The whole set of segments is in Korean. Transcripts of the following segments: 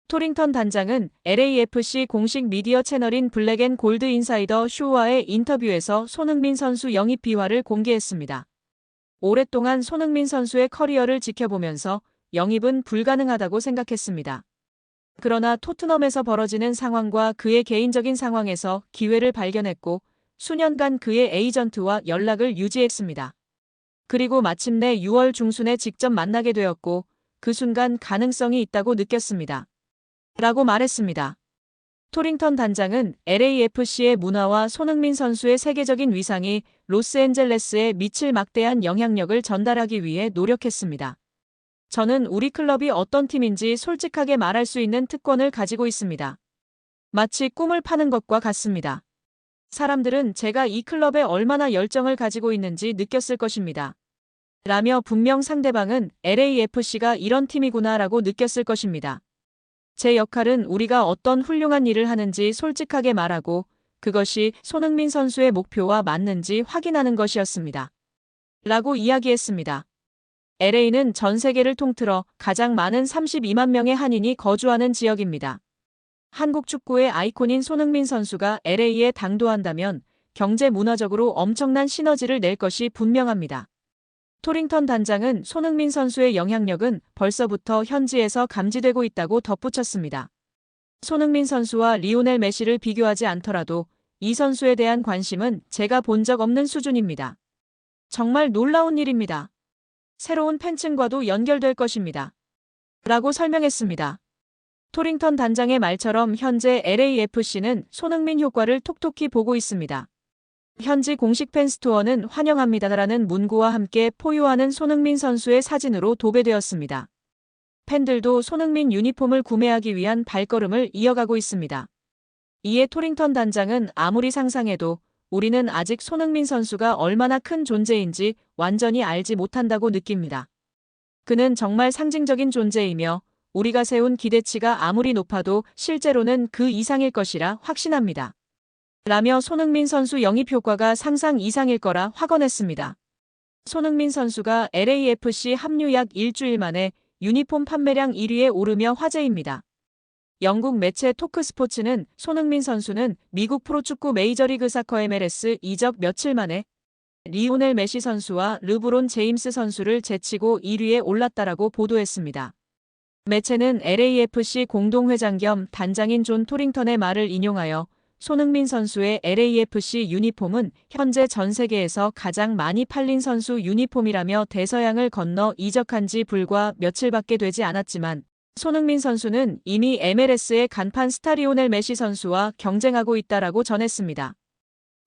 토링턴 단장은 LAFC 공식 미디어 채널인 블랙앤골드 인사이더 쇼와의 인터뷰에서 손흥민 선수 영입 비화를 공개했습니다. 오랫동안 손흥민 선수의 커리어를 지켜보면서 영입은 불가능하다고 생각했습니다. 그러나 토트넘에서 벌어지는 상황과 그의 개인적인 상황에서 기회를 발견했고 수년간 그의 에이전트와 연락을 유지했습니다. 그리고 마침내 6월 중순에 직접 만나게 되었고 그 순간 가능성이 있다고 느꼈습니다. 라고 말했습니다. 토링턴 단장은 LAFC의 문화와 손흥민 선수의 세계적인 위상이 로스앤젤레스에 미칠 막대한 영향력을 전달하기 위해 노력했습니다. 저는 우리 클럽이 어떤 팀인지 솔직하게 말할 수 있는 특권을 가지고 있습니다. 마치 꿈을 파는 것과 같습니다. 사람들은 제가 이 클럽에 얼마나 열정을 가지고 있는지 느꼈을 것입니다. 라며 분명 상대방은 LAFC가 이런 팀이구나 라고 느꼈을 것입니다. 제 역할은 우리가 어떤 훌륭한 일을 하는지 솔직하게 말하고 그것이 손흥민 선수의 목표와 맞는지 확인하는 것이었습니다. 라고 이야기했습니다. LA는 전 세계를 통틀어 가장 많은 32만 명의 한인이 거주하는 지역입니다. 한국 축구의 아이콘인 손흥민 선수가 LA에 당도한다면 경제 문화적으로 엄청난 시너지를 낼 것이 분명합니다. 토링턴 단장은 손흥민 선수의 영향력은 벌써부터 현지에서 감지되고 있다고 덧붙였습니다. 손흥민 선수와 리오넬 메시를 비교하지 않더라도 이 선수에 대한 관심은 제가 본 적 없는 수준입니다. 정말 놀라운 일입니다. 새로운 팬층과도 연결될 것입니다. 라고 설명했습니다. 토링턴 단장의 말처럼 현재 LAFC는 손흥민 효과를 톡톡히 보고 있습니다. 현지 공식 팬스토어는 환영합니다라는 문구와 함께 포효하는 손흥민 선수의 사진으로 도배되었습니다. 팬들도 손흥민 유니폼을 구매하기 위한 발걸음을 이어가고 있습니다. 이에 토링턴 단장은 아무리 상상해도 우리는 아직 손흥민 선수가 얼마나 큰 존재인지 완전히 알지 못한다고 느낍니다. 그는 정말 상징적인 존재이며 우리가 세운 기대치가 아무리 높아도 실제로는 그 이상일 것이라 확신합니다. 라며 손흥민 선수 영입 효과가 상상 이상일 거라 확언했습니다. 손흥민 선수가 LAFC 합류 약 일주일 만에 유니폼 판매량 1위에 오르며 화제입니다. 영국 매체 토크스포츠는 손흥민 선수는 미국 프로축구 메이저리그 사커 MLS 이적 며칠 만에 리오넬 메시 선수와 르브론 제임스 선수를 제치고 1위에 올랐다라고 보도했습니다. 매체는 LAFC 공동회장 겸 단장인 존 토링턴의 말을 인용하여 손흥민 선수의 LAFC 유니폼은 현재 전 세계에서 가장 많이 팔린 선수 유니폼이라며 대서양을 건너 이적한 지 불과 며칠밖에 되지 않았지만 손흥민 선수는 이미 MLS의 간판 스타 리오넬 메시 선수와 경쟁하고 있다라고 전했습니다.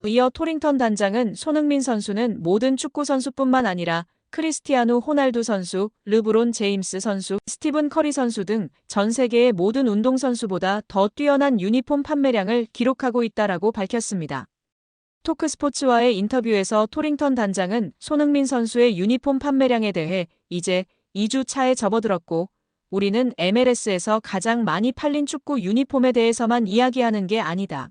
이어 토링턴 단장은 손흥민 선수는 모든 축구 선수뿐만 아니라 크리스티아누 호날두 선수, 르브론 제임스 선수, 스티븐 커리 선수 등 전 세계의 모든 운동선수보다 더 뛰어난 유니폼 판매량을 기록하고 있다라고 밝혔습니다. 토크스포츠와의 인터뷰에서 토링턴 단장은 손흥민 선수의 유니폼 판매량에 대해 이제 2주 차에 접어들었고 우리는 MLS에서 가장 많이 팔린 축구 유니폼에 대해서만 이야기하는 게 아니다.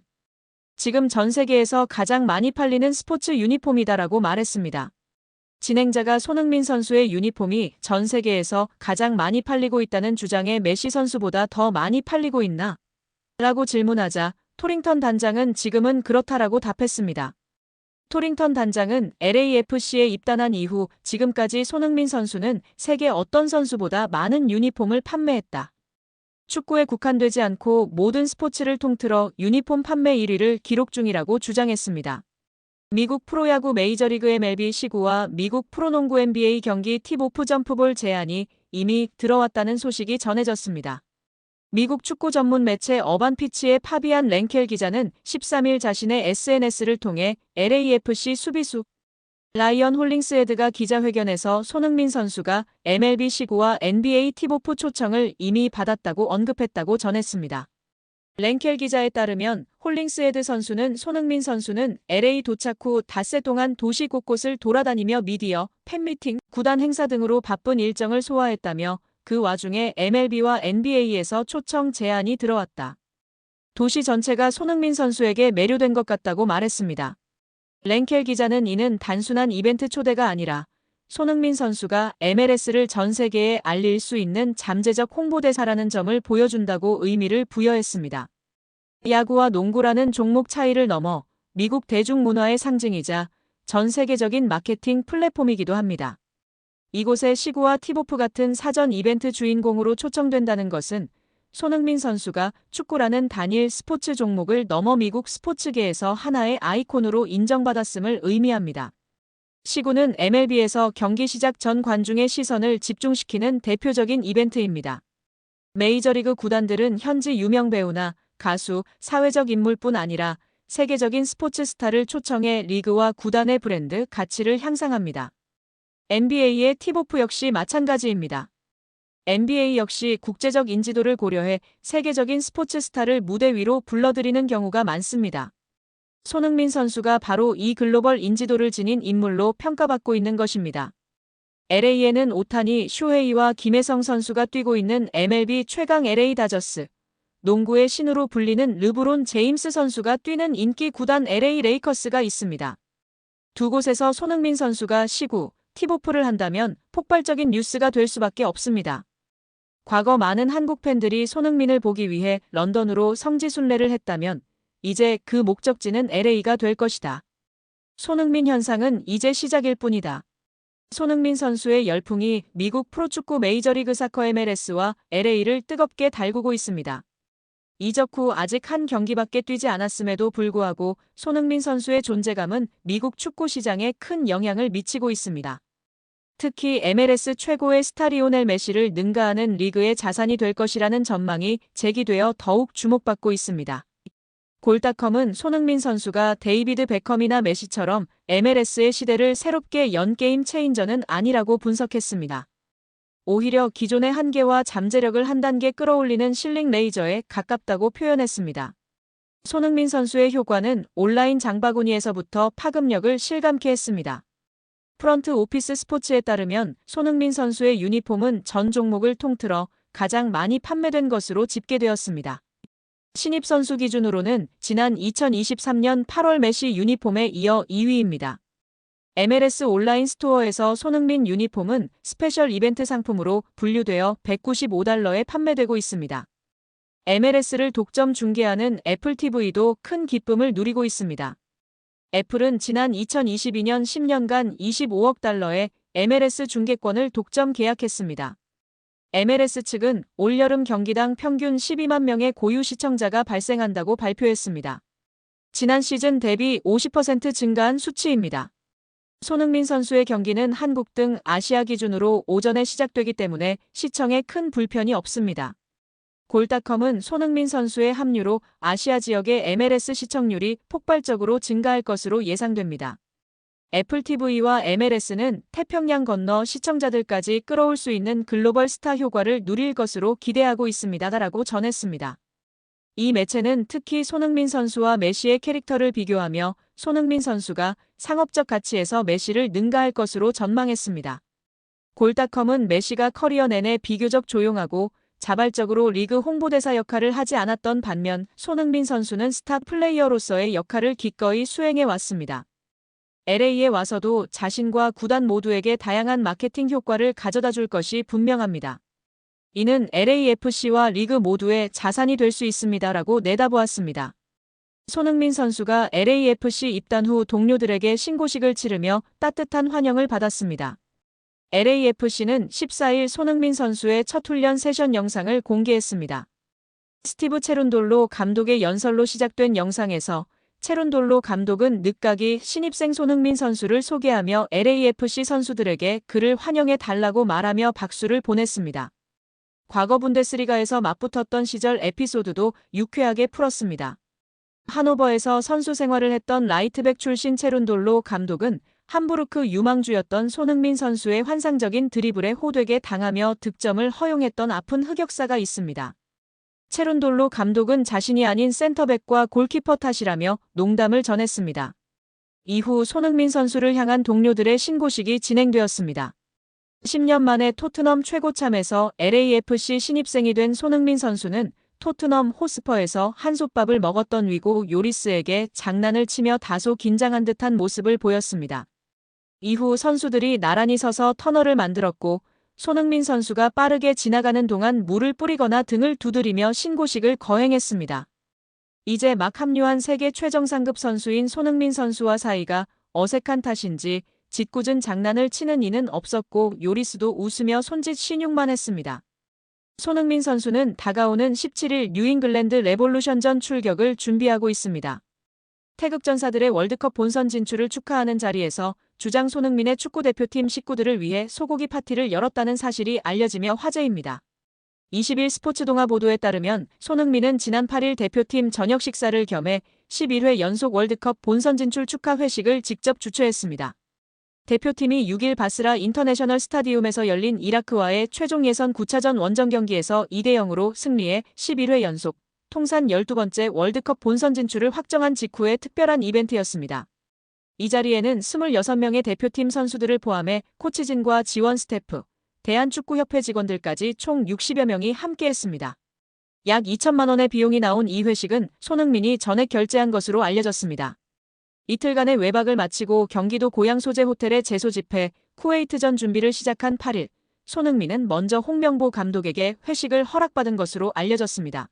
지금 전 세계에서 가장 많이 팔리는 스포츠 유니폼이다라고 말했습니다. 진행자가 손흥민 선수의 유니폼이 전 세계에서 가장 많이 팔리고 있다는 주장에 메시 선수보다 더 많이 팔리고 있나? 라고 질문하자 토링턴 단장은 지금은 그렇다라고 답했습니다. 토링턴 단장은 LAFC에 입단한 이후 지금까지 손흥민 선수는 세계 어떤 선수보다 많은 유니폼을 판매했다. 축구에 국한되지 않고 모든 스포츠를 통틀어 유니폼 판매 1위를 기록 중이라고 주장했습니다. 미국 프로야구 메이저리그 MLB 시구와 미국 프로농구 NBA 경기 팁오프 점프볼 제한이 이미 들어왔다는 소식이 전해졌습니다. 미국 축구 전문 매체 어반피치의 파비안 랭켈 기자는 13일 자신의 SNS를 통해 LAFC 수비수 라이언 홀링스헤드가 기자회견에서 손흥민 선수가 MLB 시구와 NBA 팁오프 초청을 이미 받았다고 언급했다고 전했습니다. 랭켈 기자에 따르면 홀링스헤드 선수는 손흥민 선수는 LA 도착 후 닷새 동안 도시 곳곳을 돌아다니며 미디어, 팬미팅, 구단 행사 등으로 바쁜 일정을 소화했다며 그 와중에 MLB와 NBA에서 초청 제안이 들어왔다. 도시 전체가 손흥민 선수에게 매료된 것 같다고 말했습니다. 랭켈 기자는 이는 단순한 이벤트 초대가 아니라 손흥민 선수가 MLS를 전 세계에 알릴 수 있는 잠재적 홍보대사라는 점을 보여준다고 의미를 부여했습니다. 야구와 농구라는 종목 차이를 넘어 미국 대중문화의 상징이자 전 세계적인 마케팅 플랫폼이기도 합니다. 이곳에 시구와 팁오프 같은 사전 이벤트 주인공으로 초청된다는 것은 손흥민 선수가 축구라는 단일 스포츠 종목을 넘어 미국 스포츠계에서 하나의 아이콘으로 인정받았음을 의미합니다. 시구는 MLB에서 경기 시작 전 관중의 시선을 집중시키는 대표적인 이벤트입니다. 메이저리그 구단들은 현지 유명 배우나 가수, 사회적 인물뿐 아니라 세계적인 스포츠 스타를 초청해 리그와 구단의 브랜드 가치를 향상합니다. NBA의 팁오프 역시 마찬가지입니다. NBA 역시 국제적 인지도를 고려해 세계적인 스포츠 스타를 무대 위로 불러들이는 경우가 많습니다. 손흥민 선수가 바로 이 글로벌 인지도를 지닌 인물로 평가받고 있는 것입니다. LA에는 오타니, 쇼헤이와 김혜성 선수가 뛰고 있는 MLB 최강 LA 다저스, 농구의 신으로 불리는 르브론 제임스 선수가 뛰는 인기 구단 LA 레이커스가 있습니다. 두 곳에서 손흥민 선수가 시구, 팁오프를 한다면 폭발적인 뉴스가 될 수밖에 없습니다. 과거 많은 한국 팬들이 손흥민을 보기 위해 런던으로 성지순례를 했다면 이제 그 목적지는 LA가 될 것이다. 손흥민 현상은 이제 시작일 뿐이다. 손흥민 선수의 열풍이 미국 프로축구 메이저리그 사커 MLS와 LA를 뜨겁게 달구고 있습니다. 이적 후 아직 한 경기밖에 뛰지 않았음에도 불구하고 손흥민 선수의 존재감은 미국 축구 시장에 큰 영향을 미치고 있습니다. 특히 MLS 최고의 스타 리오넬 메시를 능가하는 리그의 자산이 될 것이라는 전망이 제기되어 더욱 주목받고 있습니다. 골닷컴은 손흥민 선수가 데이비드 베컴이나 메시처럼 MLS의 시대를 새롭게 연 게임 체인저는 아니라고 분석했습니다. 오히려 기존의 한계와 잠재력을 한 단계 끌어올리는 실링 레이저에 가깝다고 표현했습니다. 손흥민 선수의 효과는 온라인 장바구니에서부터 파급력을 실감케 했습니다. 프런트 오피스 스포츠에 따르면 손흥민 선수의 유니폼은 전 종목을 통틀어 가장 많이 판매된 것으로 집계되었습니다. 신입 선수 기준으로는 지난 2023년 8월 메시 유니폼에 이어 2위입니다. MLS 온라인 스토어에서 손흥민 유니폼은 스페셜 이벤트 상품으로 분류되어 $195에 판매되고 있습니다. MLS를 독점 중계하는 애플 TV도 큰 기쁨을 누리고 있습니다. 애플은 지난 2022년 10년간 $25억 MLS 중계권을 독점 계약했습니다. MLS 측은 올여름 경기당 평균 12만 명의 고유 시청자가 발생한다고 발표했습니다. 지난 시즌 대비 50% 증가한 수치입니다. 손흥민 선수의 경기는 한국 등 아시아 기준으로 오전에 시작되기 때문에 시청에 큰 불편이 없습니다. 골닷컴은 손흥민 선수의 합류로 아시아 지역의 MLS 시청률이 폭발적으로 증가할 것으로 예상됩니다. 애플 TV와 MLS는 태평양 건너 시청자들까지 끌어올 수 있는 글로벌 스타 효과를 누릴 것으로 기대하고 있습니다라고 전했습니다. 이 매체는 특히 손흥민 선수와 메시의 캐릭터를 비교하며 손흥민 선수가 상업적 가치에서 메시를 능가할 것으로 전망했습니다. 골닷컴은 메시가 커리어 내내 비교적 조용하고 자발적으로 리그 홍보대사 역할을 하지 않았던 반면 손흥민 선수는 스타 플레이어로서의 역할을 기꺼이 수행해 왔습니다. LA에 와서도 자신과 구단 모두에게 다양한 마케팅 효과를 가져다 줄 것이 분명합니다. 이는 LAFC와 리그 모두의 자산이 될 수 있습니다라고 내다보았습니다. 손흥민 선수가 LAFC 입단 후 동료들에게 신고식을 치르며 따뜻한 환영을 받았습니다. LAFC는 14일 손흥민 선수의 첫 훈련 세션 영상을 공개했습니다. 스티브 체룬돌로 감독의 연설로 시작된 영상에서 체룬돌로 감독은 늦가기 신입생 손흥민 선수를 소개하며 LAFC 선수들에게 그를 환영해 달라고 말하며 박수를 보냈습니다. 과거 분데스리가에서 맞붙었던 시절 에피소드도 유쾌하게 풀었습니다. 하노버에서 선수 생활을 했던 라이트백 출신 체룬돌로 감독은 함부르크 유망주였던 손흥민 선수의 환상적인 드리블에 호되게 당하며 득점을 허용했던 아픈 흑역사가 있습니다. 체룬돌로 감독은 자신이 아닌 센터백과 골키퍼 탓이라며 농담을 전했습니다. 이후 손흥민 선수를 향한 동료들의 신고식이 진행되었습니다. 10년 만에 토트넘 최고참에서 LAFC 신입생이 된 손흥민 선수는 토트넘 호스퍼에서 한솥밥을 먹었던 위고 요리스에게 장난을 치며 다소 긴장한 듯한 모습을 보였습니다. 이후 선수들이 나란히 서서 터널을 만들었고 손흥민 선수가 빠르게 지나가는 동안 물을 뿌리거나 등을 두드리며 신고식을 거행했습니다. 이제 막 합류한 세계 최정상급 선수인 손흥민 선수와 사이가 어색한 탓인지 짓궂은 장난을 치는 이는 없었고 요리수도 웃으며 손짓 신용만 했습니다. 손흥민 선수는 다가오는 17일 뉴잉글랜드 레볼루션전 출격을 준비하고 있습니다. 태극전사들의 월드컵 본선 진출을 축하하는 자리에서 주장 손흥민의 축구대표팀 식구들을 위해 소고기 파티를 열었다는 사실이 알려지며 화제입니다. 20일 스포츠동아 보도에 따르면 손흥민은 지난 8일 대표팀 저녁 식사를 겸해 11회 연속 월드컵 본선 진출 축하 회식을 직접 주최했습니다. 대표팀이 6일 바스라 인터내셔널 스타디움에서 열린 이라크와의 최종 예선 9차전 원정 경기에서 2대0으로 승리해 11회 연속 통산 12번째 월드컵 본선 진출을 확정한 직후의 특별한 이벤트였습니다. 이 자리에는 26명의 대표팀 선수들을 포함해 코치진과 지원 스태프, 대한축구협회 직원들까지 총 60여 명이 함께했습니다. 약 2천만 원의 비용이 나온 이 회식은 손흥민이 전액 결제한 것으로 알려졌습니다. 이틀간의 외박을 마치고 경기도 고향 소재 호텔에 재소집해 쿠웨이트전 준비를 시작한 8일, 손흥민은 먼저 홍명보 감독에게 회식을 허락받은 것으로 알려졌습니다.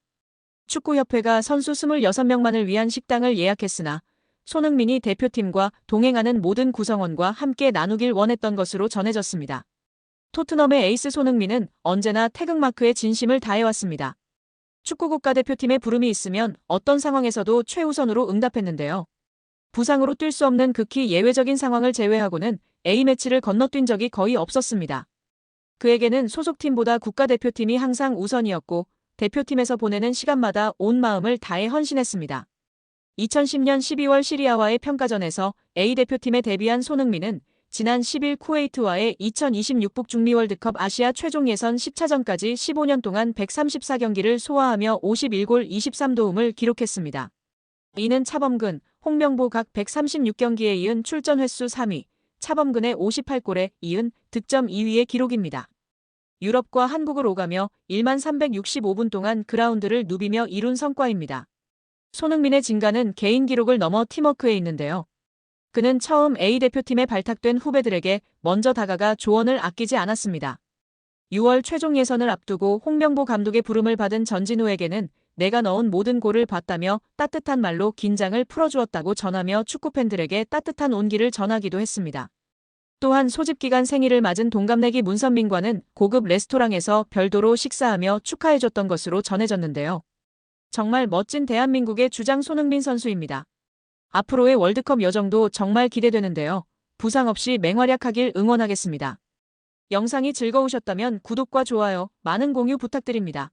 축구협회가 선수 26명만을 위한 식당을 예약했으나 손흥민이 대표팀과 동행하는 모든 구성원과 함께 나누길 원했던 것으로 전해졌습니다. 토트넘의 에이스 손흥민은 언제나 태극마크에 진심을 다해왔습니다. 축구 국가대표팀에 부름이 있으면 어떤 상황에서도 최우선으로 응답했는데요. 부상으로 뛸 수 없는 극히 예외적인 상황을 제외하고는 A매치를 건너뛴 적이 거의 없었습니다. 그에게는 소속팀보다 국가대표팀이 항상 우선이었고 대표팀에서 보내는 시간마다 온 마음을 다해 헌신했습니다. 2010년 12월 시리아와의 평가전에서 A대표팀에 데뷔한 손흥민은 지난 10일 쿠웨이트와의 2026 북중미 월드컵 아시아 최종 예선 10차전까지 15년 동안 134경기를 소화하며 51골 23도움을 기록했습니다. 이는 차범근, 홍명보 각 136경기에 이은 출전 횟수 3위, 차범근의 58골에 이은 득점 2위의 기록입니다. 유럽과 한국을 오가며 1만 365분 동안 그라운드를 누비며 이룬 성과입니다. 손흥민의 진가는 개인 기록을 넘어 팀워크에 있는데요. 그는 처음 A대표팀에 발탁된 후배들에게 먼저 다가가 조언을 아끼지 않았습니다. 6월 최종 예선을 앞두고 홍명보 감독의 부름을 받은 전진우에게는 내가 넣은 모든 골을 봤다며 따뜻한 말로 긴장을 풀어주었다고 전하며 축구팬들에게 따뜻한 온기를 전하기도 했습니다. 또한 소집기간 생일을 맞은 동갑내기 문선민과는 고급 레스토랑에서 별도로 식사하며 축하해줬던 것으로 전해졌는데요. 정말 멋진 대한민국의 주장 손흥민 선수입니다. 앞으로의 월드컵 여정도 정말 기대되는데요. 부상 없이 맹활약하길 응원하겠습니다. 영상이 즐거우셨다면 구독과 좋아요, 많은 공유 부탁드립니다.